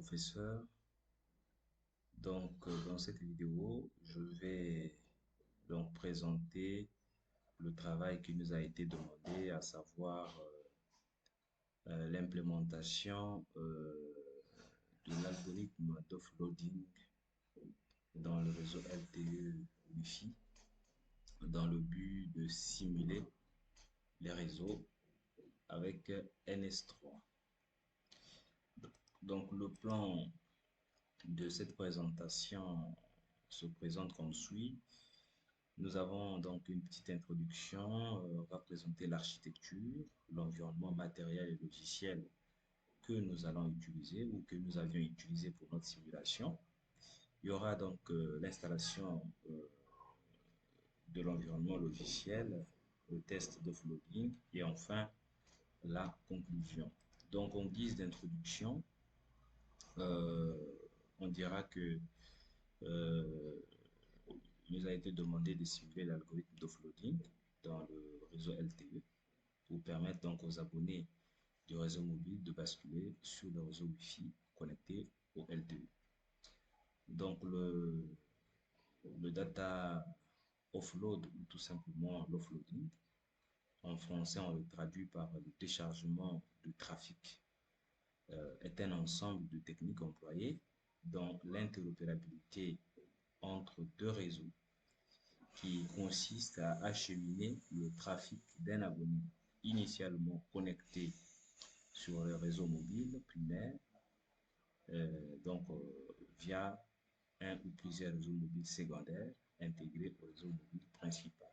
professeur. Dans cette vidéo, je vais donc présenter le travail qui nous a été demandé, à savoir l'implémentation de l'algorithme d'offloading dans le réseau LTE Wi-Fi dans le but de simuler les réseaux avec NS3. Donc, le plan de cette présentation se présente comme suit. Nous avons donc une petite introduction, on va présenter l'architecture, l'environnement matériel et logiciel que nous allons utiliser ou que nous avions utilisé pour notre simulation. Il y aura donc l'installation de l'environnement logiciel, le test de flooding et enfin la conclusion. Donc en guise d'introduction, on dira que euh, il nous a été demandé de simuler l'algorithme d'offloading dans le réseau LTE pour permettre donc aux abonnés du réseau mobile de basculer sur le réseau Wi-Fi connecté au LTE. Donc le data offload ou tout simplement l'offloading, en français on le traduit par le déchargement de trafic, est un ensemble de techniques employées dont l'interopérabilité entre deux réseaux qui consiste à acheminer le trafic d'un abonné initialement connecté sur le réseau mobile primaire, via un ou plusieurs réseaux mobiles secondaires intégrés au réseau mobile principal.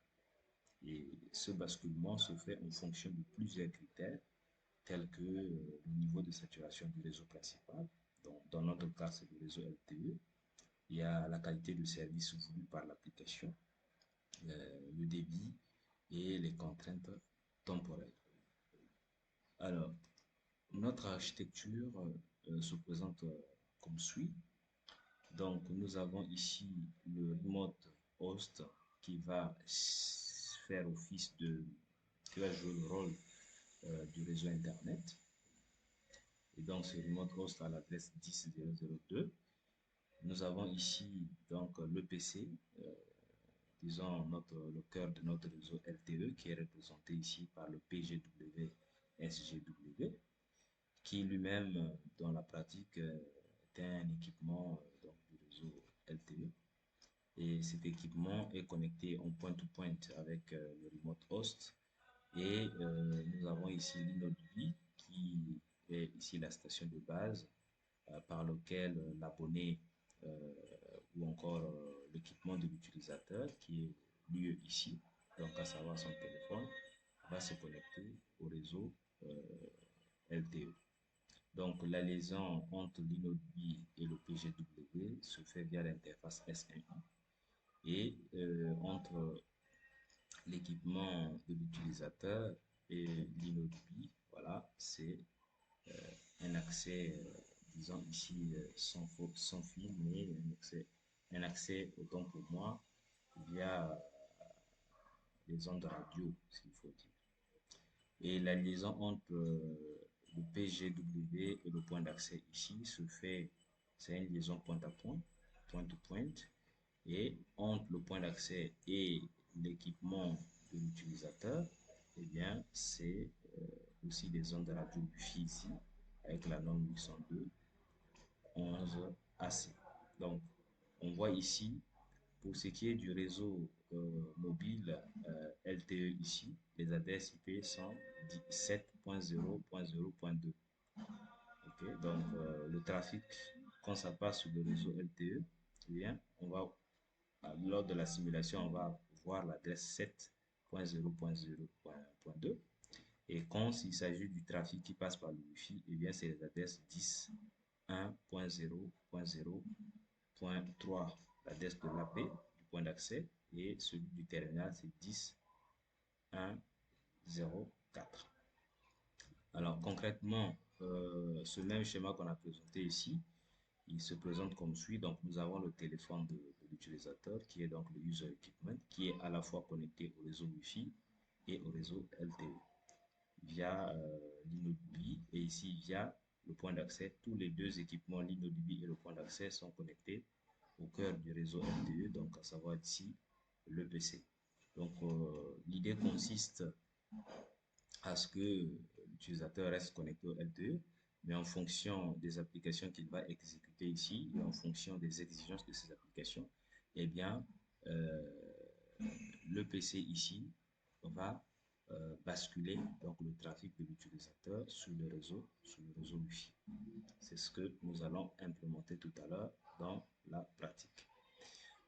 Et ce basculement se fait en fonction de plusieurs critères tels que le niveau de saturation du réseau principal. Donc, dans notre cas, c'est le réseau LTE. Il y a la qualité de service voulue par l'application, le débit et les contraintes temporelles. Alors, notre architecture se présente comme suit. Donc, nous avons ici le remote host qui va faire office qui va jouer le rôle du réseau Internet. Et donc, ce remote host à l'adresse 10.0.0.2. Nous avons ici donc le PC, disons le cœur de notre réseau LTE qui est représenté ici par le PGW SGW, qui lui-même, dans la pratique, est un équipement donc, du réseau LTE. Et cet équipement est connecté en point-to-point avec le remote host. Et nous avons ici l'InnoDB qui est ici la station de base par lequel l'abonné ou encore l'équipement de l'utilisateur qui est lieu ici, donc à savoir son téléphone, va se connecter au réseau LTE. Donc la liaison entre l'InnoDB et le PGW se fait via l'interface SMI et entre l'équipement de l'utilisateur et l'InnoDB, voilà, c'est un accès, disons ici, sans fil, mais un accès, autant pour moi, via les ondes radio, s'il faut dire. Et la liaison entre le PGW et le point d'accès ici se fait, c'est une liaison point à point, point to point, et entre le point d'accès et l'équipement de l'utilisateur, eh bien, c'est aussi des ondes radio Wi-Fi ici, avec la norme 802.11ac. Donc, on voit ici, pour ce qui est du réseau mobile LTE ici, les adresses IP sont 17.0.0.2. Okay? Donc, le trafic, quand ça passe sur le réseau LTE, eh bien, lors de la simulation, on va voir l'adresse 7.0.0.2. Et quand il s'agit du trafic qui passe par le Wi-Fi, eh bien, c'est les adresses 10.1.0.0.3, l'adresse de l'AP, du point d'accès, et celui du terminal, c'est 10.1.0.4. Alors, concrètement, ce même schéma qu'on a présenté ici, il se présente comme suit. Donc, nous avons le téléphone de l'utilisateur, qui est donc le user equipment, qui est à la fois connecté au réseau Wi-Fi et au réseau LTE via l'InnoDB et ici via le point d'accès. Tous les deux équipements, l'inaudible et le point d'accès, sont connectés au cœur du réseau LTE, donc à savoir ici le PC. Donc l'idée consiste à ce que l'utilisateur reste connecté au LTE, mais en fonction des applications qu'il va exécuter ici et en fonction des exigences de ces applications, eh bien, le PC ici va basculer donc le trafic de l'utilisateur sur le réseau Wi-Fi. C'est ce que nous allons implémenter tout à l'heure dans la pratique.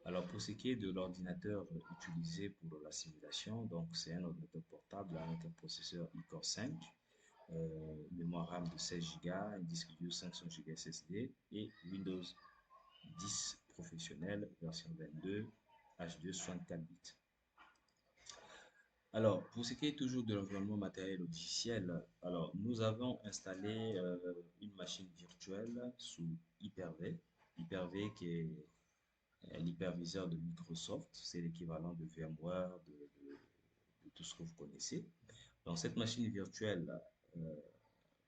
Alors pour ce qui est de l'ordinateur utilisé pour la simulation, donc c'est un ordinateur portable avec un processeur iCore 5, mémoire RAM de 16 Go, un disque dur 500 Go SSD et Windows 10 professionnel version 22 H2 64 bits. Alors, pour ce qui est toujours de l'environnement matériel logiciel, alors nous avons installé une machine virtuelle sous Hyper-V. Hyper-V qui est l'hyperviseur de Microsoft, c'est l'équivalent de VMware, de tout ce que vous connaissez. Donc cette machine virtuelle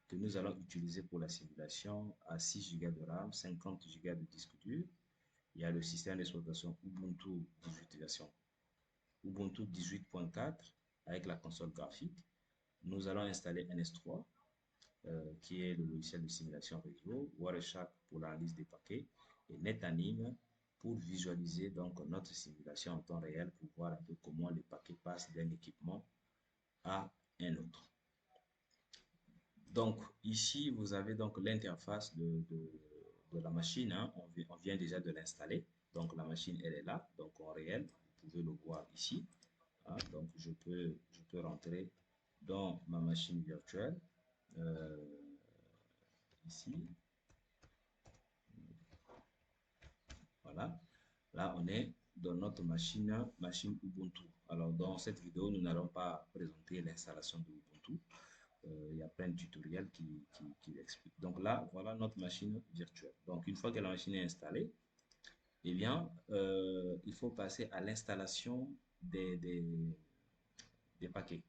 que nous allons utiliser pour la simulation a 6 Go de RAM, 50 Go de disque dur. Il y a le système d'exploitation Ubuntu 18 version. Ubuntu 18.4 avec la console graphique. Nous allons installer NS3 qui est le logiciel de simulation réseau, Wireshark pour l'analyse des paquets et NetAnim pour visualiser donc notre simulation en temps réel pour voir un peu comment les paquets passent d'un équipement à un autre. Donc ici vous avez donc l'interface de la machine, hein. On vient déjà de l'installer, donc la machine elle est là, donc en réel, vous pouvez le voir ici, hein. Donc je peux rentrer dans ma machine virtuelle ici. Voilà. Là, on est dans notre machine Ubuntu. Alors, dans cette vidéo, nous n'allons pas présenter l'installation de Ubuntu. Il y a plein de tutoriels qui l'expliquent. Donc là, voilà notre machine virtuelle. Donc, une fois que la machine est installée, eh bien, il faut passer à l'installation des paquets.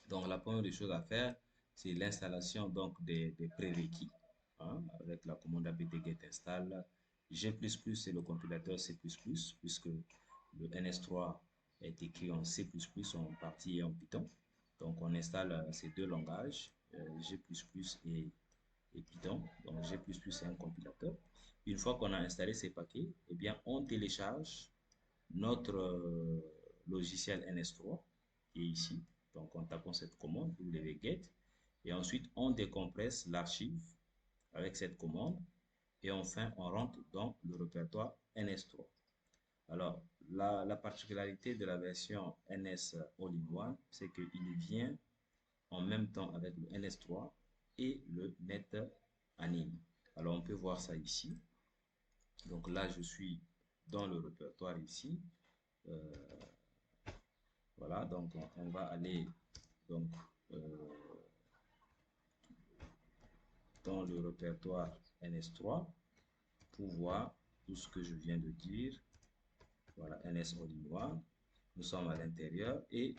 Donc, la première des choses à faire, c'est l'installation donc des prérequis, hein, avec la commande apt-get install. G++, c'est le compilateur C++, puisque le NS3 est écrit en C++, en partie et en Python. Donc, on installe ces deux langages, G++ et Python. Donc, G++ c'est un compilateur. Une fois qu'on a installé ces paquets, eh bien, on télécharge notre logiciel NS3 qui est ici. Donc, en tapant cette commande wget et ensuite on décompresse l'archive avec cette commande et enfin on rentre dans le répertoire NS3. Alors, la particularité de la version NS All-in-One, c'est qu'il vient en même temps avec le NS3 et le NetAnim. Alors, on peut voir ça ici. Donc là, je suis dans le répertoire ici. Voilà, donc on va aller donc dans le répertoire NS3 pour voir tout ce que je viens de dire. Voilà, NS All-in-One. Nous sommes à l'intérieur et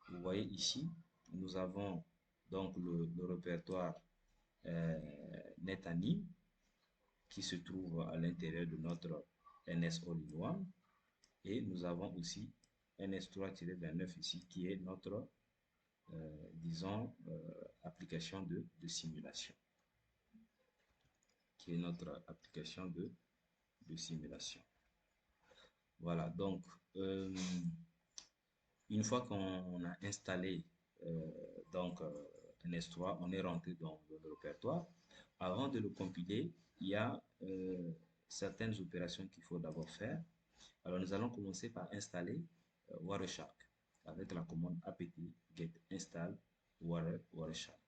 vous voyez ici, nous avons donc le répertoire NetAnim qui se trouve à l'intérieur de notre NS All-in-One et nous avons aussi NS3-29 ici qui est notre disons application de simulation, qui est notre application de simulation. Voilà, donc une fois qu'on a installé NS3, on est rentré dans le répertoire. Avant de le compiler, il y a certaines opérations qu'il faut d'abord faire. Alors nous allons commencer par installer Wireshark avec la commande apt-get install Wireshark.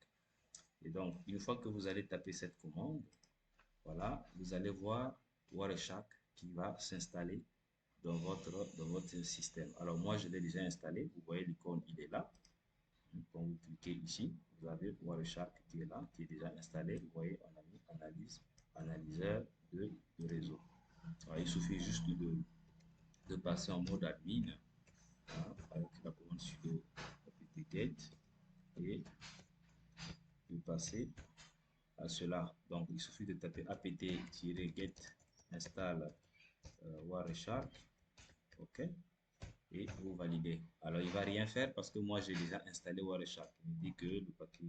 Et donc, une fois que vous allez taper cette commande, voilà, vous allez voir Wireshark qui va s'installer dans votre système. Alors moi, je l'ai déjà installé. Vous voyez l'icône, il est là. Quand vous cliquez ici, vous avez Wireshark qui est là, qui est déjà installé. Vous voyez, on a mis analyseur de réseau. Alors, il suffit juste de passer en mode admin, hein, avec la commande sudo apt-get et de passer à cela, donc il suffit de taper apt-get install Wireshark, ok, et vous validez. Alors il va rien faire parce que moi j'ai déjà installé Wireshark. Il me dit que le paquet,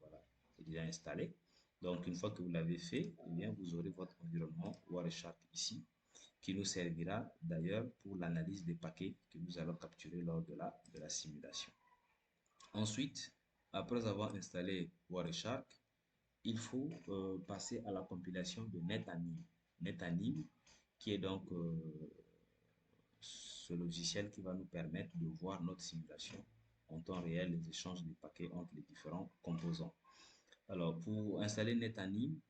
voilà, est déjà installé. Donc une fois que vous l'avez fait, eh bien vous aurez votre environnement Wireshark ici, qui nous servira d'ailleurs pour l'analyse des paquets que nous allons capturer lors de la simulation. Ensuite, après avoir installé Wireshark, il faut passer à la compilation de NetAnim. NetAnim, qui est donc ce logiciel qui va nous permettre de voir notre simulation en temps réel, les échanges des paquets entre les différents composants. Alors, pour installer NetAnim,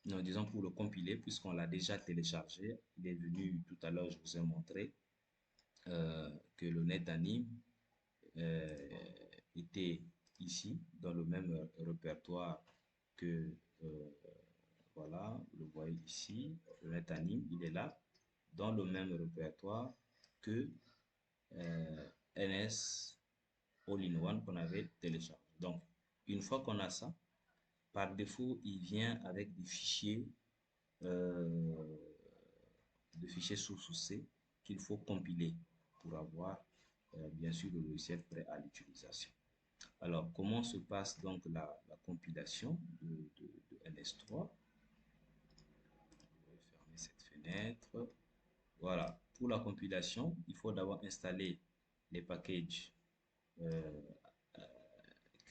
non, disons pour le compiler, puisqu'on l'a déjà téléchargé, il est venu tout à l'heure, je vous ai montré que le NetAnim était ici, dans le même répertoire que, voilà, vous le voyez ici, le NetAnim, il est là, dans le même répertoire que NS All-in-One qu'on avait téléchargé. Donc, une fois qu'on a ça, par défaut, il vient avec euh, des fichiers source C qu'il faut compiler pour avoir, bien sûr, le logiciel prêt à l'utilisation. Alors, comment se passe donc la compilation de NS3? Je vais fermer cette fenêtre. Voilà, pour la compilation, il faut d'abord installer les packages euh,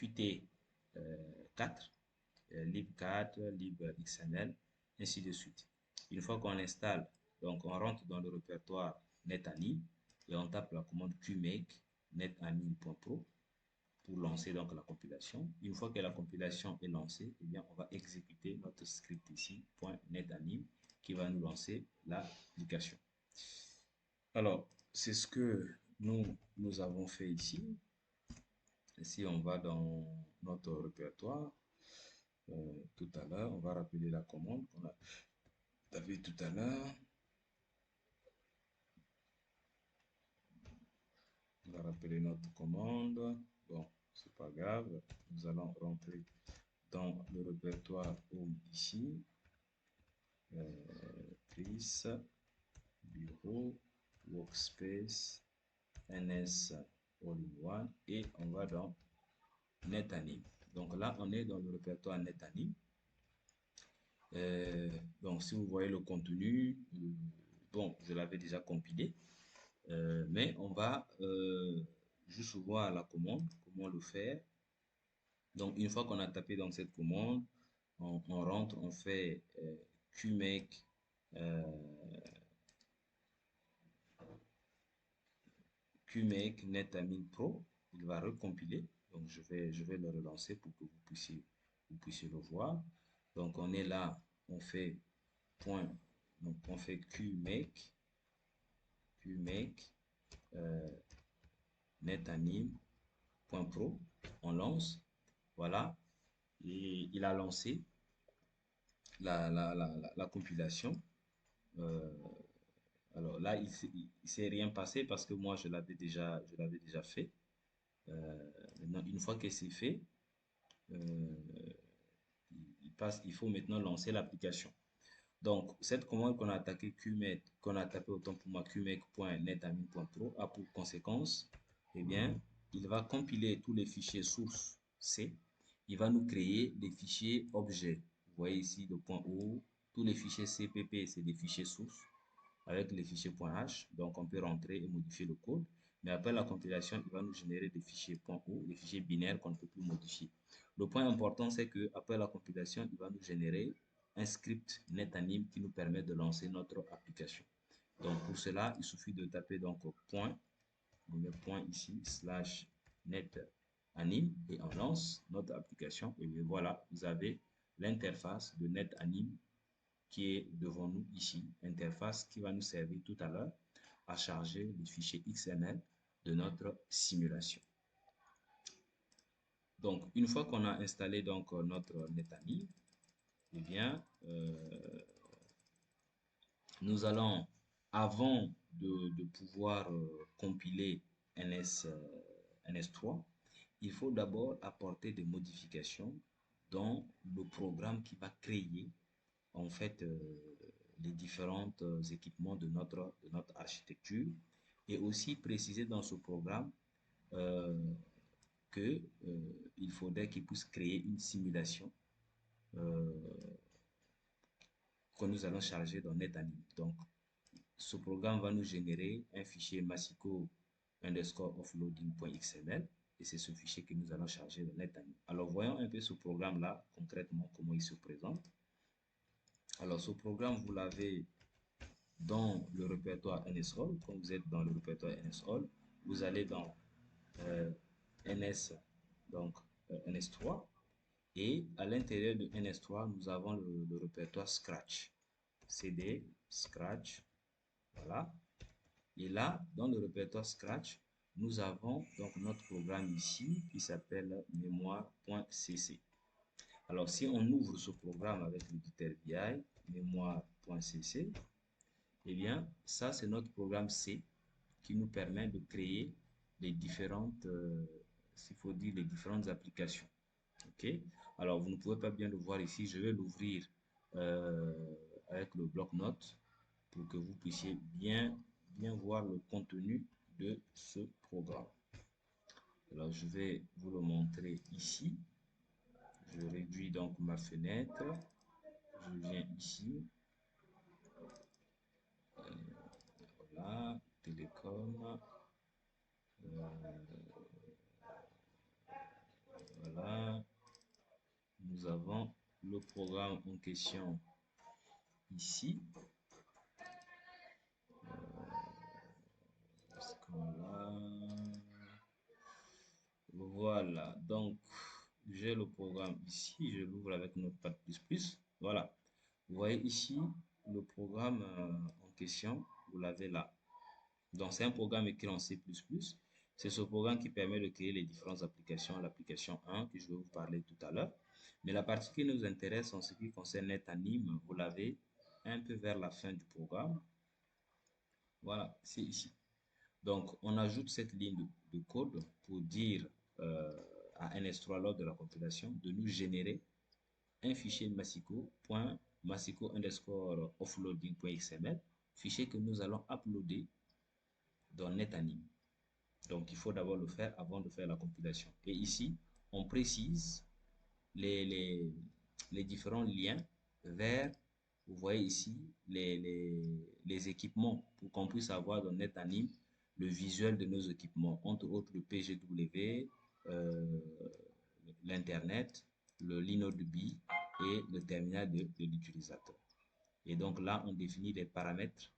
Qt4, lib4, libxml, ainsi de suite. Une fois qu'on installe, donc on rentre dans le répertoire NetAnim et on tape la commande qmake netanim.pro pour lancer donc la compilation. Une fois que la compilation est lancée, eh bien, on va exécuter notre script ici, .netanim, qui va nous lancer l'application. Alors, c'est ce que nous avons fait ici. Si on va dans notre répertoire, tout à l'heure, on va rappeler la commande qu'on a vu tout à l'heure. On va rappeler notre commande. Bon, c'est pas grave. Nous allons rentrer dans le répertoire Home ici. Chris, Bureau, Workspace, NS All-in-One et on va dans NetAnim. Donc là, on est dans le répertoire NetAnim. Donc, si vous voyez le contenu, bon, je l'avais déjà compilé, mais on va juste voir la commande, comment le faire. Donc, une fois qu'on a tapé dans cette commande, on rentre, on fait qmake qmake netamin pro, il va recompiler. Donc, je vais le relancer pour que vous puissiez le voir. Donc, on est là, on fait point, donc on fait qmake netanim.pro, on lance, voilà, et il a lancé la compilation. Alors là, il ne s'est rien passé parce que moi, je l'avais déjà fait. Maintenant, une fois que c'est fait, il faut maintenant lancer l'application. Donc, cette commande qu'on a attaqué qmake, qu'on a tapé autant pour moi qmake.netamin.pro a pour conséquence, eh bien, il va compiler tous les fichiers source C. Il va nous créer des fichiers objets. Vous voyez ici le point O, tous les fichiers CPP, c'est des fichiers sources avec les fichiers .h. Donc, on peut rentrer et modifier le code. Mais après la compilation, il va nous générer des fichiers .o, des fichiers binaires qu'on ne peut plus modifier. Le point important, c'est que après la compilation, il va nous générer un script NetAnim qui nous permet de lancer notre application. Donc, pour cela, il suffit de taper donc point, on met point ici, slash NetAnim, et on lance notre application. Et bien voilà, vous avez l'interface de NetAnim qui est devant nous ici, interface qui va nous servir tout à l'heure à charger les fichiers XML de notre simulation. Donc, une fois qu'on a installé donc notre NetAnim, eh bien, nous allons, avant de pouvoir compiler NS3, il faut d'abord apporter des modifications dans le programme qui va créer en fait les différents équipements de notre architecture et aussi préciser dans ce programme euh, que il faudrait qu'il puisse créer une simulation euh, que nous allons charger dans NetAnim. Donc, ce programme va nous générer un fichier Masico underscore offloading.xml et c'est ce fichier que nous allons charger dans NetAnim. Alors, voyons un peu ce programme-là, concrètement, comment il se présente. Alors, ce programme, vous l'avez dans le répertoire NSRoll. Quand vous êtes dans le répertoire NSRoll, vous allez dans NS, donc NS3. Et à l'intérieur de NS3, nous avons le répertoire Scratch. CD, Scratch, voilà. Et là, dans le répertoire Scratch, nous avons donc notre programme ici qui s'appelle mémoire.cc. Alors, si on ouvre ce programme avec l'éditeur BI, mémoire.cc, eh bien, ça, c'est notre programme C qui nous permet de créer les différentes, s'il faut dire, les différentes applications. OK? Alors, vous ne pouvez pas bien le voir ici. Je vais l'ouvrir avec le bloc-notes pour que vous puissiez bien voir le contenu de ce programme. Alors, je vais vous le montrer ici. Je réduis donc ma fenêtre. Je viens ici. Voilà, télécom. Voilà. Nous avons le programme en question ici. Voilà, donc j'ai le programme ici, je l'ouvre avec Notepad++. Voilà, vous voyez ici le programme en question, vous l'avez là. Donc c'est un programme écrit en C++. C'est ce programme qui permet de créer les différentes applications, l'application 1 que je vais vous parler tout à l'heure. Mais la partie qui nous intéresse en ce qui concerne NetAnim, vous l'avez un peu vers la fin du programme. Voilà, c'est ici. Donc, on ajoute cette ligne de code pour dire à NS3 lors de la compilation de nous générer un fichier Masico underscore offloading.xml, fichier que nous allons uploader dans NetAnim. Donc, il faut d'abord le faire avant de faire la compilation. Et ici, on précise les différents liens vers, vous voyez ici, les équipements pour qu'on puisse avoir dans NetAnim le visuel de nos équipements, entre autres le PGW, l'Internet, le Linode B et le terminal de l'utilisateur. Et donc là, on définit des paramètres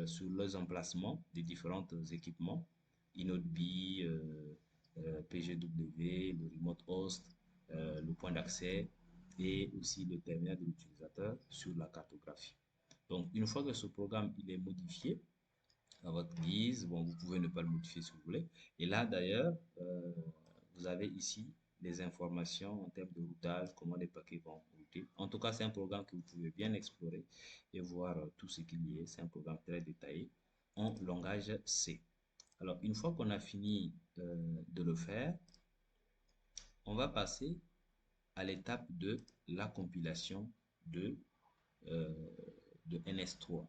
sur les emplacements des différents équipements, Inode B, PGW, le remote host, le point d'accès et aussi le terminal de l'utilisateur sur la cartographie. Donc, une fois que ce programme il est modifié à votre guise, bon, vous pouvez ne pas le modifier si vous voulez. Et là, d'ailleurs, vous avez ici les informations en termes de routage, comment les paquets vont router. En tout cas, c'est un programme que vous pouvez bien explorer et voir tout ce qu'il y a. C'est un programme très détaillé en langage C. Alors, une fois qu'on a fini de le faire, on va passer à l'étape de la compilation de NS3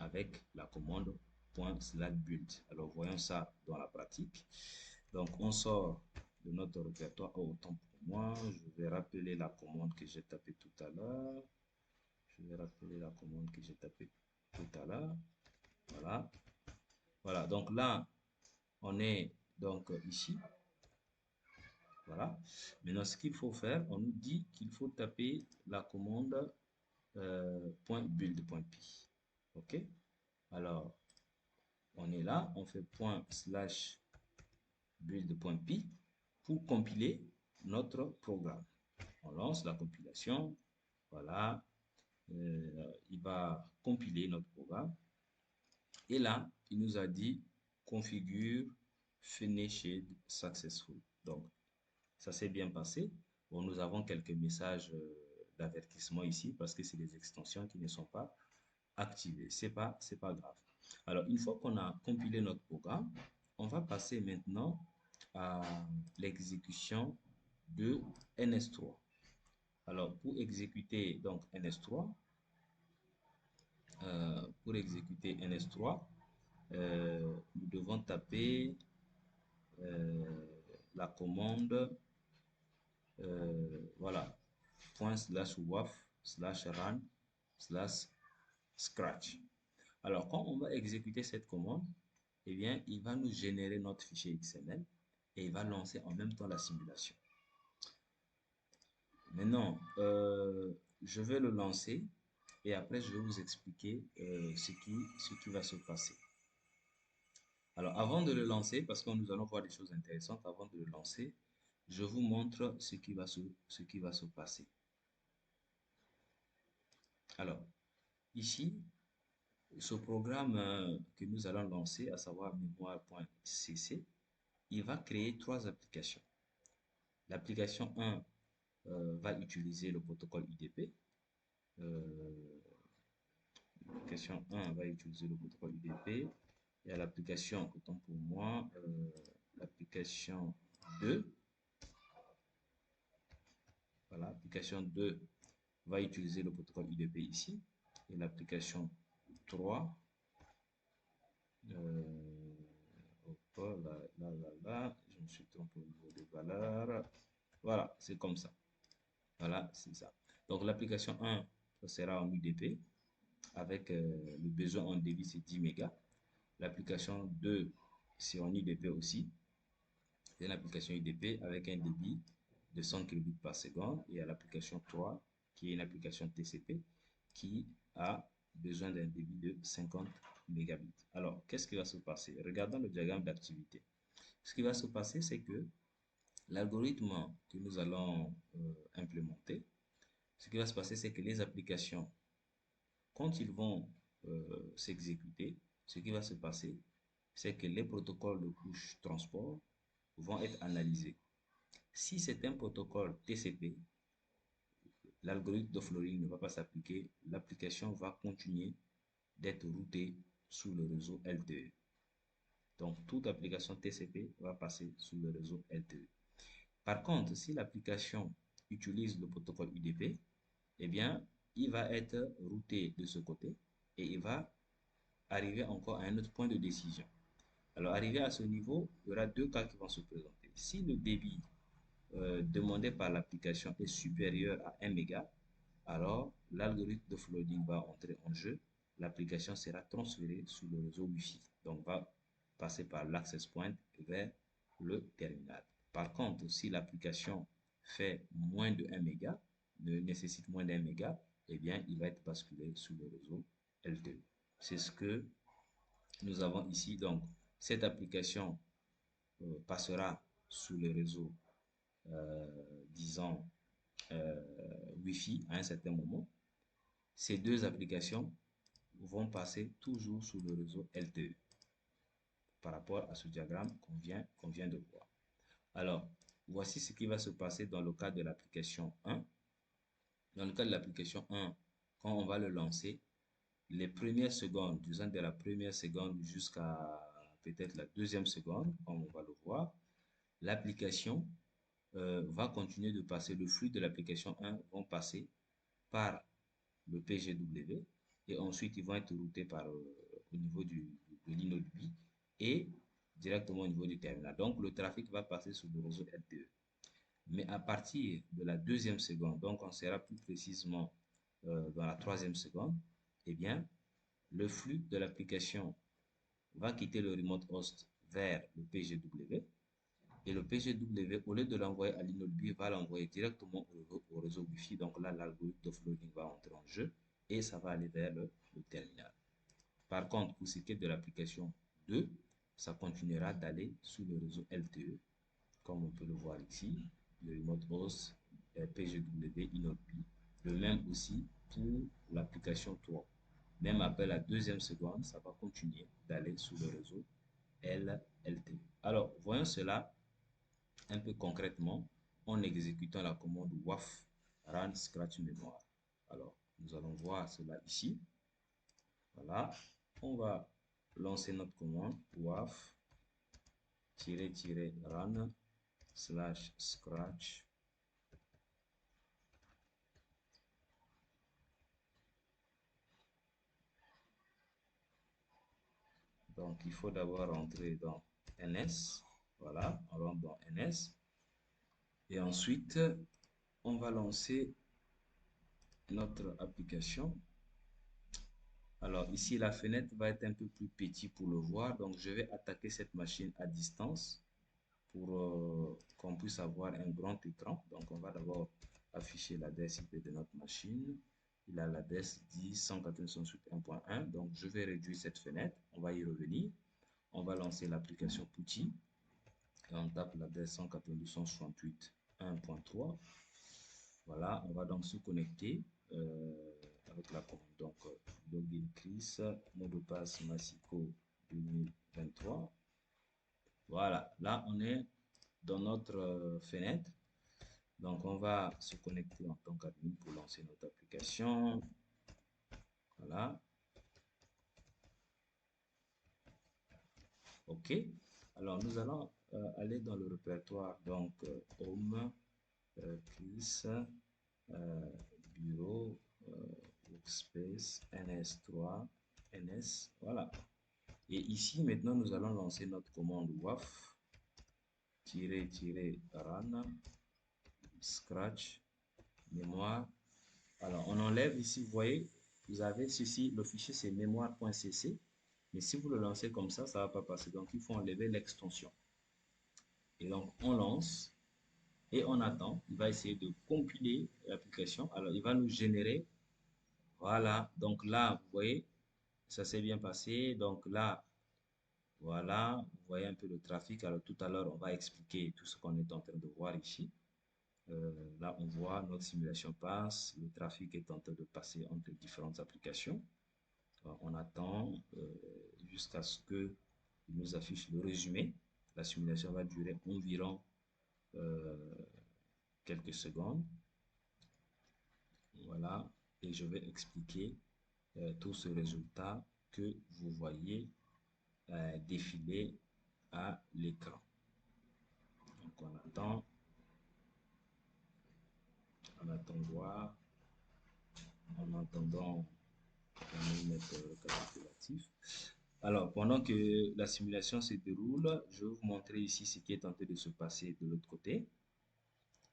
avec la commande ./build. Alors, voyons ça dans la pratique. Donc, on sort de notre répertoire. Oh, autant pour moi, je vais rappeler la commande que j'ai tapée tout à l'heure. Tout à l'heure. Voilà. Voilà. Donc là, on est donc ici. Voilà. Maintenant, ce qu'il faut faire, on nous dit qu'il faut taper la commande .build.py. OK? Alors, on est là, on fait ./build.py pour compiler notre programme. On lance la compilation. Voilà. Il va compiler notre programme. Et là, il nous a dit configure finished successful. Donc, ça s'est bien passé. Bon, nous avons quelques messages d'avertissement ici parce que c'est des extensions qui ne sont pas activées. C'est pas grave. Alors, une fois qu'on a compilé notre programme, on va passer maintenant à l'exécution de NS3. Alors, pour exécuter donc ns3, nous devons taper la commande, voilà, /waf /run /scratch. Alors, quand on va exécuter cette commande, eh bien, il va nous générer notre fichier XML et il va lancer en même temps la simulation. Maintenant, je vais le lancer et après, je vais vous expliquer ce qui va se passer. Alors, avant de le lancer, parce que nous allons voir des choses intéressantes, avant de le lancer, je vous montre ce qui va se passer. Alors, ici, ce programme que nous allons lancer, à savoir mémoire.cc, il va créer trois applications. L'application 1 va utiliser le protocole UDP. L'application 1 va utiliser le protocole UDP. Il y a l'application, autant pour moi, l'application 2. Voilà, l'application 2 va utiliser le protocole UDP ici. Et l'application 3, je me suis trompé au niveau des valeurs. Voilà, c'est comme ça. Voilà, c'est ça. Donc l'application 1 sera en UDP avec le besoin en débit, c'est 10 mégas. L'application 2, c'est en UDP aussi. C'est l'application UDP avec un débit de 100 kbps par seconde. Et à l'application 3, qui est une application TCP, qui a besoin d'un débit de 50 mégabits. Alors, qu'est-ce qui va se passer? Regardons le diagramme d'activité. Ce qui va se passer, c'est que l'algorithme que nous allons implémenter, ce qui va se passer, c'est que les applications, quand ils vont s'exécuter, ce qui va se passer, c'est que les protocoles de couche transport vont être analysés. Si c'est un protocole TCP, l'algorithme d'offloading ne va pas s'appliquer, l'application va continuer d'être routée sous le réseau LTE. Donc, toute application TCP va passer sous le réseau LTE. Par contre, si l'application utilise le protocole UDP, eh bien, il va être routé de ce côté et il va arriver encore à un autre point de décision. Alors, arrivé à ce niveau, il y aura deux cas qui vont se présenter. Si le débit demandé par l'application est supérieur à 1 méga, alors l'algorithme de flooding va entrer en jeu. L'application sera transférée sur le réseau Wi-Fi. Donc, va passer par l'access point vers le terminal. Par contre, si l'application fait moins de 1 méga, ne nécessite moins d'1 méga, eh bien, il va être basculé sur le réseau LTE. C'est ce que nous avons ici. Donc, cette application passera sous le réseau, disons, Wi-Fi à un certain moment. Ces deux applications vont passer toujours sous le réseau LTE par rapport à ce diagramme qu'on vient de voir. Alors, voici ce qui va se passer dans le cas de l'application 1. Dans le cas de l'application 1, quand on va le lancer, les premières secondes, disons de la première seconde jusqu'à peut-être la deuxième seconde, comme on va le voir, l'application va continuer de passer, le flux de l'application 1 vont passer par le PGW et ensuite ils vont être routés par, au niveau de l'inode 8 et directement au niveau du terminal. Donc le trafic va passer sur le réseau LTE. Mais à partir de la deuxième seconde, donc on sera plus précisément dans la troisième seconde, eh bien le flux de l'application va quitter le remote host vers le PGW et le PGW, au lieu de l'envoyer à l'inode 8, va l'envoyer directement au réseau Wi-Fi. Donc là, l'algorithme d'offloading va entrer en jeu et ça va aller vers le terminal. Par contre, pour ce qui est de l'application 2, ça continuera d'aller sous le réseau LTE, comme on peut le voir ici, le remote host, PGW, inode 8. Le même aussi pour l'application 3. Même après la deuxième seconde, ça va continuer d'aller sous le réseau LTE. Alors, voyons cela un peu concrètement en exécutant la commande waf run scratch mémoire. Alors, nous allons voir cela ici. Voilà, on va lancer notre commande waf -run /scratch Donc, il faut d'abord rentrer dans NS. Voilà, on rentre dans NS. Et ensuite, on va lancer notre application. Alors ici, la fenêtre va être un peu plus petite pour le voir. Donc, je vais attaquer cette machine à distance pour qu'on puisse avoir un grand écran. Donc, on va d'abord afficher l'adresse IP de notre machine. Il a l'adresse 10.192.1.1. Donc, je vais réduire cette fenêtre. On va y revenir. On va lancer l'application PuTTY. Et on tape l'adresse 192.168.1.3. Voilà, on va donc se connecter avec la commande. Donc, login Chris, mot de passe Massico 2023. Voilà, là, on est dans notre fenêtre. Donc, on va se connecter en tant qu'admin pour lancer notre application. Voilà. OK. Alors, nous allons aller dans le répertoire. Donc, Home, Chris, Bureau, Workspace, NS3, NS. Voilà. Et ici, maintenant, nous allons lancer notre commande WAF-run scratch mémoire. Alors, on enlève ici, vous voyez, vous avez ceci, le fichier c'est mémoire.cc. Mais si vous le lancez comme ça ne va pas passer. Donc, il faut enlever l'extension. Et donc, on lance et on attend. Il va essayer de compiler l'application. Alors, il va nous générer. Voilà. Donc là, vous voyez, ça s'est bien passé. Donc là, voilà, vous voyez un peu le trafic. Alors tout à l'heure, on va expliquer tout ce qu'on est en train de voir ici. Là, on voit notre simulation passe. Le trafic est en train de passer entre différentes applications. On attend jusqu'à ce qu'il nous affiche le résumé. La simulation va durer environ quelques secondes. Voilà. Et je vais expliquer tout ce résultat que vous voyez défiler à l'écran. Donc on attend voir, en attendant mettre le récapitulatif. Alors pendant que la simulation se déroule, je vais vous montrer ici ce qui est en train de se passer de l'autre côté.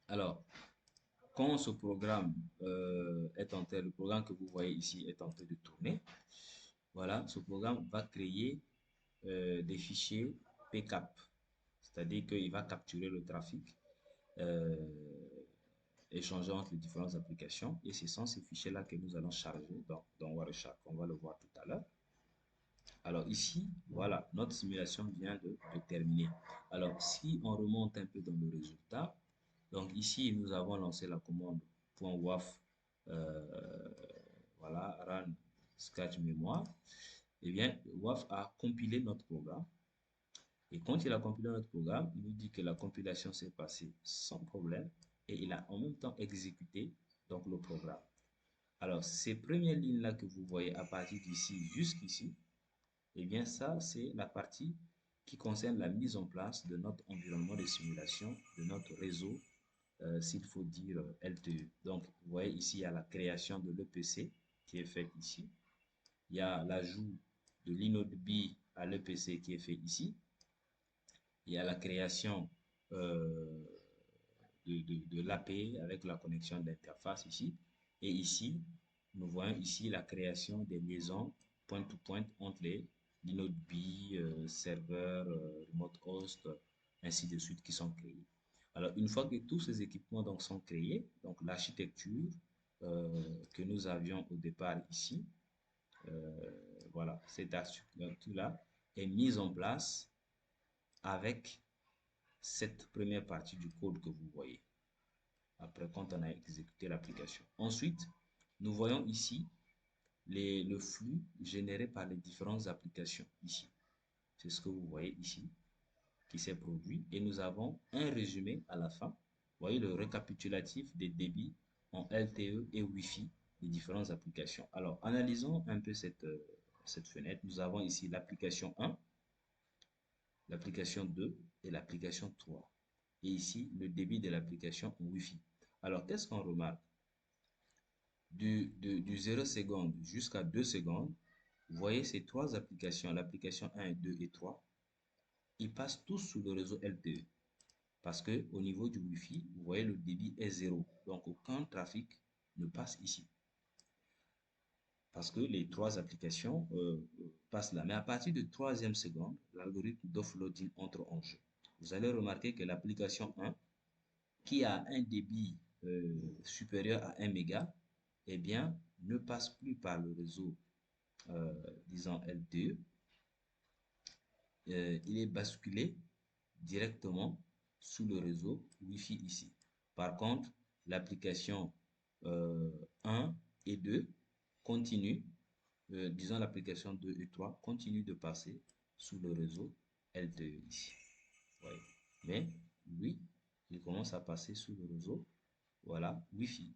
Alors quand ce programme le programme que vous voyez ici est en train de tourner, voilà, ce programme va créer des fichiers PCAP, c'est-à-dire qu'il va capturer le trafic échanger entre les différentes applications et ce sont ces fichiers-là que nous allons charger dans Wireshark. On va le voir tout à l'heure. Alors ici, voilà, notre simulation vient de terminer. Alors si on remonte un peu dans le résultat, donc ici nous avons lancé la commande .waf voilà, run scratch mémoire. Et bien, WAF a compilé notre programme. Et quand il a compilé notre programme, il nous dit que la compilation s'est passée sans problème et il a en même temps exécuté donc le programme. Alors, ces premières lignes-là que vous voyez à partir d'ici jusqu'ici, eh bien ça, c'est la partie qui concerne la mise en place de notre environnement de simulation, de notre réseau, s'il faut dire LTE. Donc, vous voyez ici, il y a la création de l'EPC qui est faite ici. Il y a l'ajout de l'inode B à l'EPC qui est fait ici. Il y a la création de l'AP avec la connexion d'interface ici. Et ici, nous voyons ici la création des liaisons point-to-point entre les l'inode B, serveur, remote host, ainsi de suite qui sont créés. Alors, une fois que tous ces équipements donc, sont créés, donc l'architecture que nous avions au départ ici, voilà, cette architecture-là est mise en place avec cette première partie du code que vous voyez. Après, quand on a exécuté l'application. Ensuite, nous voyons ici le flux généré par les différentes applications ici. C'est ce que vous voyez ici qui s'est produit. Et nous avons un résumé à la fin. Vous voyez le récapitulatif des débits en LTE et Wi-Fi des différentes applications. Alors, analysons un peu cette fenêtre. Nous avons ici l'application 1, l'application 2 et l'application 3. Et ici, le débit de l'application Wi-Fi. Alors, qu'est-ce qu'on remarque? Du 0 seconde jusqu'à 2 secondes, Vous voyez ces trois applications, l'application 1, 2 et 3, ils passent tous sous le réseau LTE. Parce que au niveau du Wi-Fi, vous voyez le débit est 0. Donc aucun trafic ne passe ici. Parce que les trois applications passent là. Mais à partir de troisième seconde, l'algorithme d'offloading entre en jeu. Vous allez remarquer que l'application 1, qui a un débit supérieur à 1 méga, eh bien, ne passe plus par le réseau, disons LTE. Il est basculé directement sous le réseau Wi-Fi ici. Par contre, l'application 1 et 2 continue, disons l'application 2 et 3 continue de passer sous le réseau LTE ici. Ouais. Mais lui, il commence à passer sous le réseau, voilà, Wi-Fi.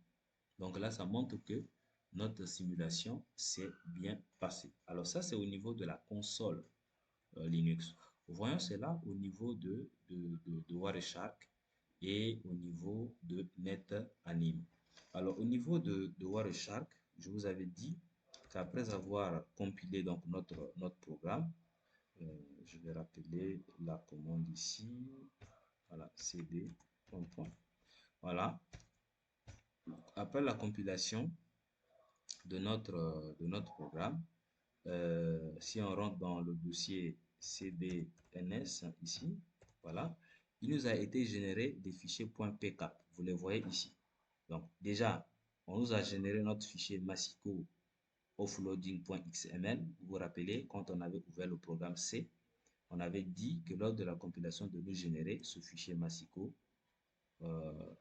Donc là, ça montre que notre simulation s'est bien passée. Alors ça, c'est au niveau de la console Linux. Voyons cela au niveau de Wireshark et au niveau de NetAnim. Alors, au niveau de Wireshark, je vous avais dit qu'après avoir compilé donc notre programme, je vais rappeler la commande ici, voilà, cd, point. Voilà, après la compilation de notre programme, si on rentre dans le dossier cdns ici, voilà, il nous a été généré des fichiers .pcap. Vous les voyez ici. Donc déjà, on nous a généré notre fichier Massico offloading.xml. Vous vous rappelez, quand on avait ouvert le programme C, on avait dit que lors de la compilation de nous générer ce fichier Massico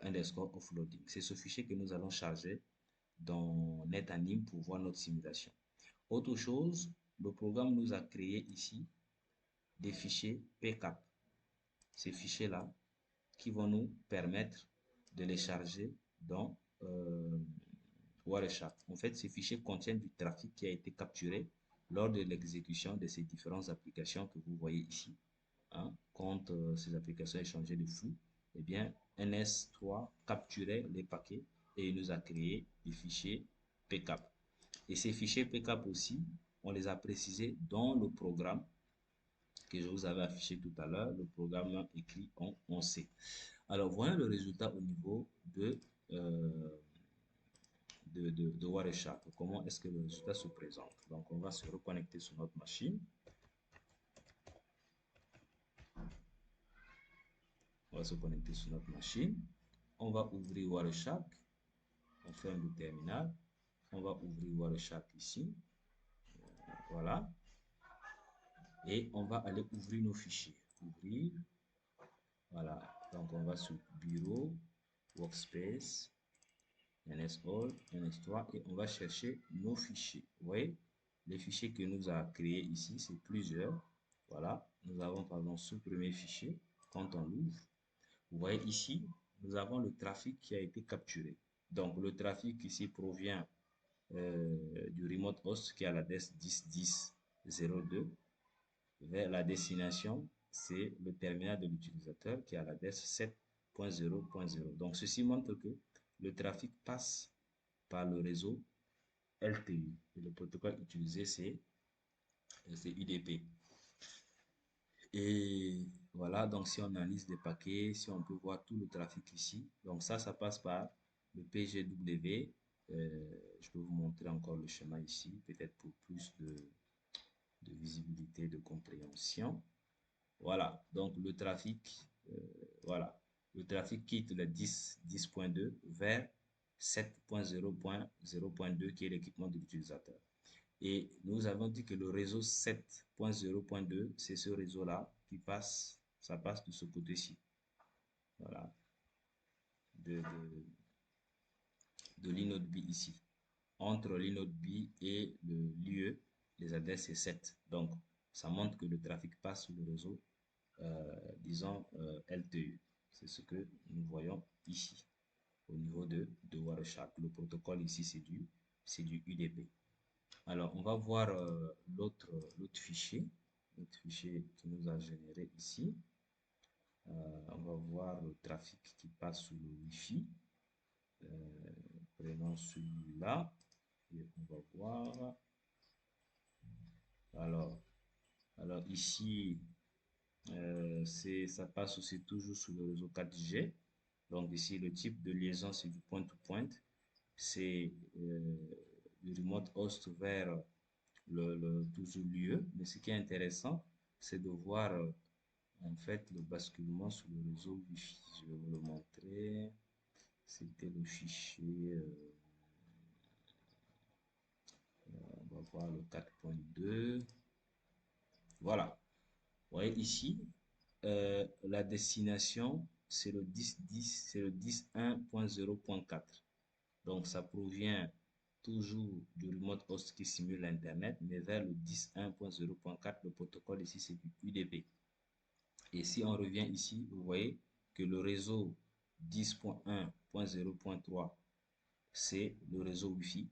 underscore offloading. C'est ce fichier que nous allons charger dans NetAnim pour voir notre simulation. Autre chose, le programme nous a créé ici des fichiers PCAP. Ces fichiers-là qui vont nous permettre de les charger dans Wireshark. En fait, ces fichiers contiennent du trafic qui a été capturé lors de l'exécution de ces différentes applications que vous voyez ici. Hein, quand ces applications échangeaient de flux, eh bien, NS3 capturait les paquets et il nous a créé des fichiers PCAP. Et ces fichiers PCAP aussi, on les a précisés dans le programme que je vous avais affiché tout à l'heure, le programme écrit en C. Alors, voyons le résultat au niveau de Wireshark. Comment est-ce que le résultat se présente? Donc, on va se reconnecter sur notre machine. On va se connecter sur notre machine. On va ouvrir Wireshark. On ferme le terminal. On va ouvrir Wireshark ici. Voilà. Et on va aller ouvrir nos fichiers. Ouvrir. Voilà. Donc, on va sur Bureau, Workspace, NSAll, NS3 et on va chercher nos fichiers. Vous voyez, les fichiers que nous a créés ici, c'est plusieurs. Voilà. Nous avons par exemple ce premier fichier. Quand on l'ouvre, vous voyez ici, nous avons le trafic qui a été capturé. Donc, le trafic ici provient du remote host qui a l'adresse 10.10.02 vers la destination, c'est le terminal de l'utilisateur qui a l'adresse 7.0.0. Donc, ceci montre que le trafic passe par le réseau LTE. Et le protocole utilisé, c'est UDP. Et voilà, donc si on analyse les paquets, si on peut voir tout le trafic ici, donc ça passe par le PGW. Je peux vous montrer encore le schéma ici, peut-être pour plus de visibilité, de compréhension. Voilà, donc le trafic, voilà, le trafic quitte le 10.2 vers 7.0.0.2 qui est l'équipement de l'utilisateur. Et nous avons dit que le réseau 7.0.2, c'est ce réseau-là qui passe, ça passe de ce côté-ci. Voilà, de l'inode B ici. Entre l'inode B et l'UE, les adresses c'est 7. Donc, ça montre que le trafic passe sur le réseau, disons, LTE. C'est ce que nous voyons ici, au niveau de Wireshark. Le protocole ici, c'est du UDP. Alors, on va voir l'autre fichier qui nous a généré ici. On va voir le trafic qui passe sous le Wi-Fi. Prenons celui-là et on va voir. Alors, alors ici, ça passe aussi toujours sur le réseau 4G. Donc ici, le type de liaison, c'est du point-to-point. C'est du remote host vers toujours l'UE. Mais ce qui est intéressant, c'est de voir en fait le basculement sur le réseau Wi-Fi. Je vais vous le montrer. C'était le fichier, on va voir le 4.2. Voilà. Vous voyez ici, la destination, c'est le 10.10, c'est le 10.1.0.4. Donc, ça provient toujours du remote host qui simule l'Internet, mais vers le 10.1.0.4, le protocole ici, c'est du UDP. Et si on revient ici, vous voyez que le réseau 10.1.0.3, c'est le réseau Wi-Fi.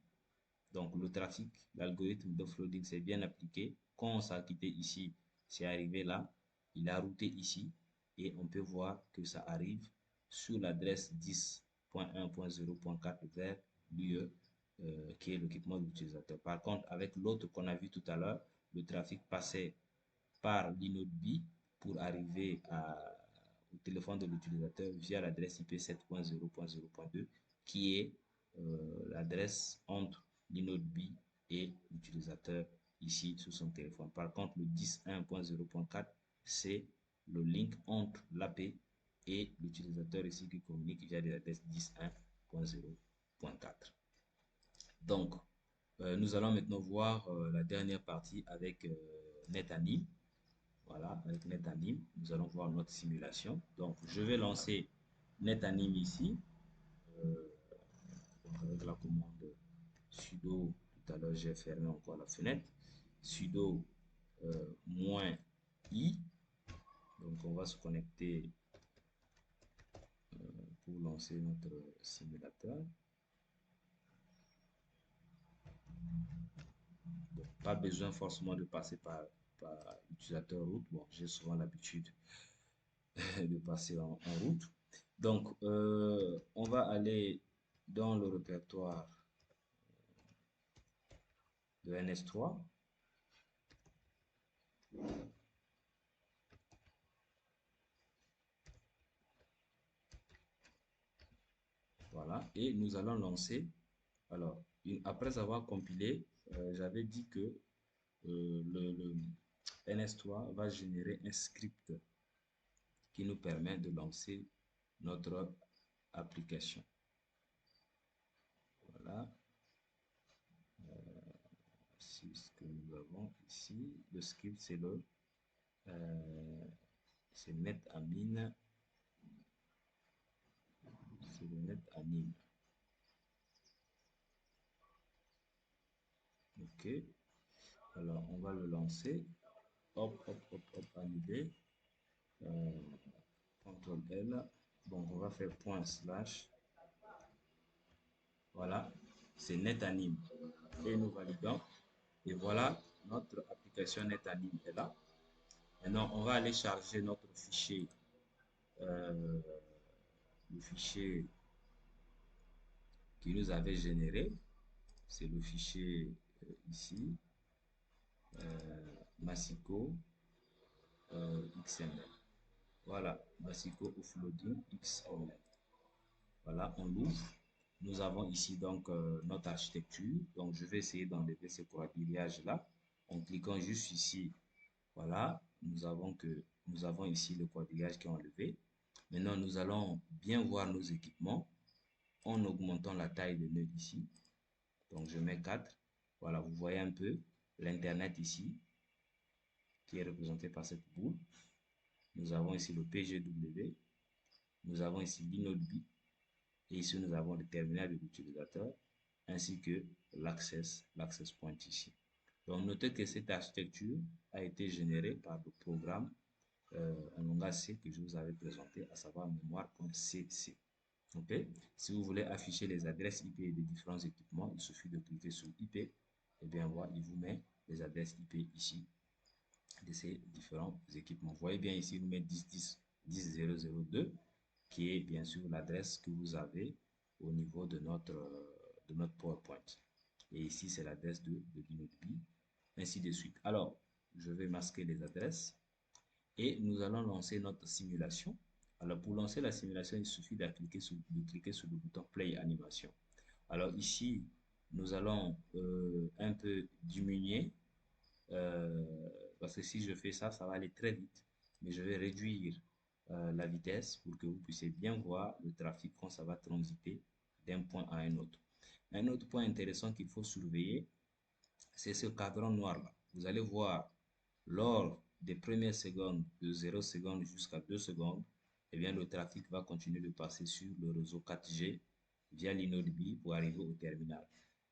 Donc, le trafic, l'algorithme d'offloading s'est bien appliqué. Quand on s'est quitté ici, c'est arrivé là. Il a routé ici. Et on peut voir que ça arrive sur l'adresse 10.1.0.4 vers l'UE, qui est l'équipement de l'utilisateur. Par contre, avec l'autre qu'on a vu tout à l'heure, le trafic passait par l'inode B pour arriver au téléphone de l'utilisateur via l'adresse IP 7.0.0.2 qui est l'adresse entre l'inode B et l'utilisateur ici sur son téléphone. Par contre, le 10.1.0.4, c'est le link entre l'AP et l'utilisateur ici qui communique via l'adresse 10.1.0.4. Donc, nous allons maintenant voir la dernière partie avec NetAnim. Voilà, avec NetAnim, nous allons voir notre simulation. Donc, je vais lancer NetAnim ici. Donc, avec la commande sudo, tout à l'heure, j'ai fermé encore la fenêtre. Sudo -i. Donc, on va se connecter pour lancer notre simulateur. Bon, pas besoin forcément de passer par l'utilisateur root. Bon, j'ai souvent l'habitude de passer en route. Donc, on va aller dans le répertoire de NS3. Voilà, et nous allons lancer. Alors, après avoir compilé, j'avais dit que le NS3 va générer un script qui nous permet de lancer notre application. Voilà. C'est ce que nous avons ici. Le script, c'est NetAnim. C'est le NetAnim. Ok. Alors, on va le lancer. Hop, hop, hop, hop, annulé. CTRL L. Donc, on va faire /. Voilà, c'est NetAnim. Et nous validons. Et voilà, notre application NetAnim est là. Maintenant, on va aller charger notre fichier, le fichier qui nous avait généré. C'est le fichier ici, Massico XML. Voilà, Massico Offloading XML. Voilà, on l'ouvre. Nous avons ici donc notre architecture. Donc, je vais essayer d'enlever ce coillages-là en cliquant juste ici. Voilà, nous avons ici le coibillage qui est enlevé. Maintenant, nous allons bien voir nos équipements en augmentant la taille de nœud ici. Donc, je mets 4. Voilà, vous voyez un peu l'Internet ici, qui est représenté par cette boule. Nous avons ici le PGW. Nous avons ici l'inode B. Et ici, nous avons le terminal de l'utilisateur, ainsi que l'access point ici. Donc, notez que cette architecture a été générée par le programme un langage C que je vous avais présenté, à savoir mémoire.cc. Okay? Si vous voulez afficher les adresses IP des différents équipements, il suffit de cliquer sur IP. Et bien voilà, il vous met les adresses IP ici de ces différents équipements. Vous voyez bien ici, il vous met 10.10.10.0.0.2 qui est bien sûr l'adresse que vous avez au niveau de notre PowerPoint. Et ici, c'est l'adresse de l'inode B, ainsi de suite. Alors, je vais masquer les adresses et nous allons lancer notre simulation. Alors, pour lancer la simulation, il suffit de cliquer sur le bouton Play Animation. Alors ici, nous allons un peu diminuer, parce que si je fais ça, ça va aller très vite. Mais je vais réduire la vitesse pour que vous puissiez bien voir le trafic quand ça va transiter d'un point à un autre. Un autre point intéressant qu'il faut surveiller, c'est ce cadran noir-là. Vous allez voir, lors des premières secondes, de 0 secondes jusqu'à 2 secondes, eh bien, le trafic va continuer de passer sur le réseau 4G via l'inaudible pour arriver au terminal.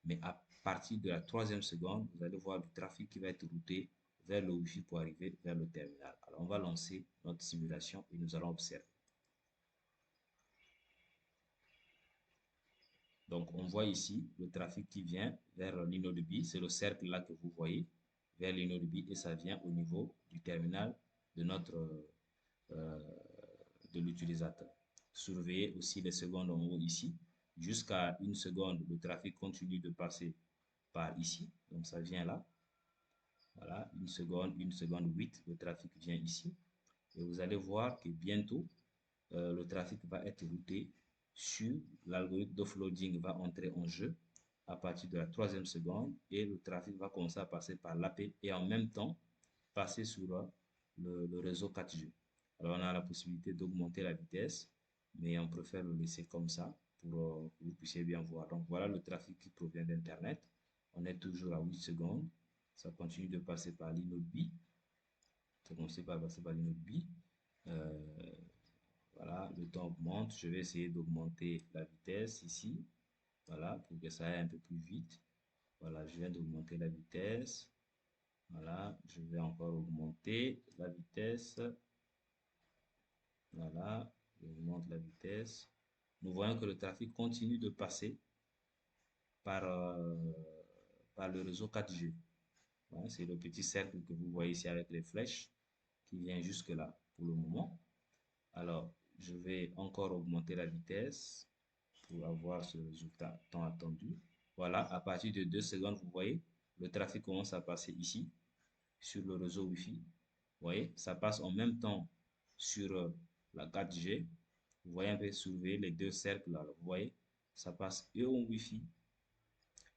Mais à partir de la 3e seconde, vous allez voir du trafic qui va être routé vers le Wi-Fi pour arriver vers le terminal. Alors, on va lancer notre simulation et nous allons observer. Donc, on voit ici le trafic qui vient vers l'inaudible. C'est le cercle là que vous voyez vers l'inaudible et ça vient au niveau du terminal de euh, de l'utilisateur. Surveillez aussi les secondes en haut ici. Jusqu'à 1 seconde, le trafic continue de passer par ici. Donc, ça vient là. Voilà, 1 seconde 8, le trafic vient ici. Et vous allez voir que bientôt, le trafic va être routé sur l'algorithme d'offloading va entrer en jeu à partir de la 3e seconde et le trafic va commencer à passer par l'AP et en même temps passer sur le réseau 4G. Alors on a la possibilité d'augmenter la vitesse, mais on préfère le laisser comme ça pour que vous puissiez bien voir. Donc voilà le trafic qui provient d'Internet. On est toujours à 8 secondes. Ça continue de passer par l'inaudible. Ça continue par passer par l'inaudible. Voilà, le temps augmente. Je vais essayer d'augmenter la vitesse ici. Voilà, pour que ça aille un peu plus vite. Voilà, je viens d'augmenter la vitesse. Voilà, je vais encore augmenter la vitesse. Voilà, j'augmente la vitesse. Nous voyons que le trafic continue de passer par, par le réseau 4G. Voilà, c'est le petit cercle que vous voyez ici avec les flèches qui vient jusque là pour le moment. Alors, je vais encore augmenter la vitesse pour avoir ce résultat tant attendu. Voilà, à partir de 2 secondes, vous voyez, le trafic commence à passer ici, sur le réseau Wi-Fi. Vous voyez, ça passe en même temps sur la 4G. Vous voyez un peu surveiller les deux cercles là. Vous voyez, ça passe et en Wi-Fi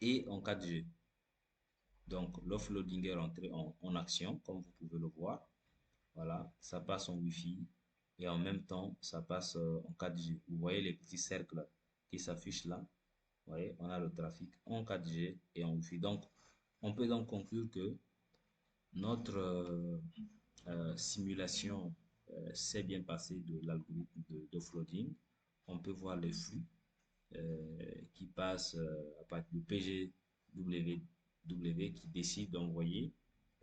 et en 4G. Donc, l'offloading est rentré en action, comme vous pouvez le voir. Voilà, ça passe en Wi-Fi et en même temps, ça passe en 4G. Vous voyez les petits cercles qui s'affichent là. Vous voyez, on a le trafic en 4G et en Wi-Fi. Donc, on peut donc conclure que notre simulation s'est bien passée de l'algorithme d'offloading. On peut voir les flux qui passent à partir du PGW qui décide d'envoyer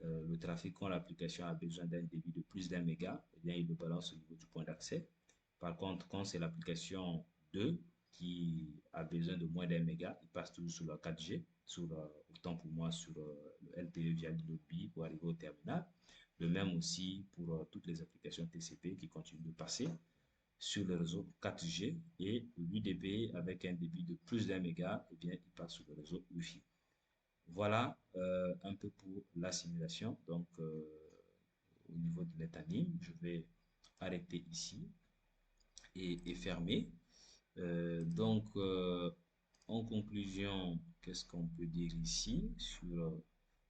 le trafic quand l'application a besoin d'un débit de plus d'1 méga, eh bien, il le balance au niveau du point d'accès. Par contre, quand c'est l'application 2 qui a besoin de moins d'1 méga, il passe toujours sur la 4G, autant pour moi sur le LTE via l'INODB pour arriver au terminal. Le même aussi pour toutes les applications TCP qui continuent de passer sur le réseau 4G et l'UDP avec un débit de plus d'1 méga, eh bien, il passe sur le réseau Wi-Fi. Voilà un peu pour la simulation. Donc, au niveau de l'étanime, je vais arrêter ici et fermer. En conclusion, qu'est-ce qu'on peut dire ici sur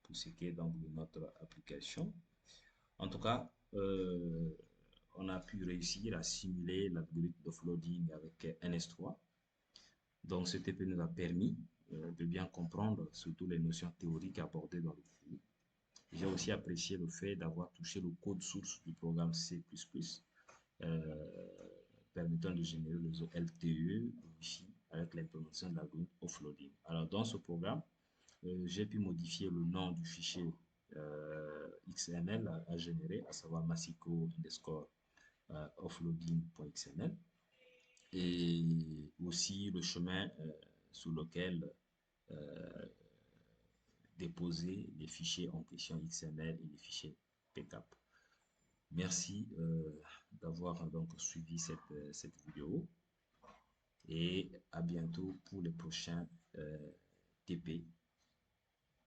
pour ce qui est donc de notre application? En tout cas, on a pu réussir à simuler l'algorithme d'offloading avec NS3. Donc, ce TP nous a permis de bien comprendre surtout les notions théoriques abordées dans le cours. J'ai aussi apprécié le fait d'avoir touché le code source du programme C++, euh, permettant de générer le réseau LTE Wi-Fi avec l'implémentation de l'algorithme offloading. Alors, dans ce programme, j'ai pu modifier le nom du fichier XML à générer, à savoir massico underscore offloading.xml et aussi le chemin sur lequel euh, déposer les fichiers en question XML et les fichiers backup. Merci d'avoir donc suivi cette vidéo et à bientôt pour les prochains TP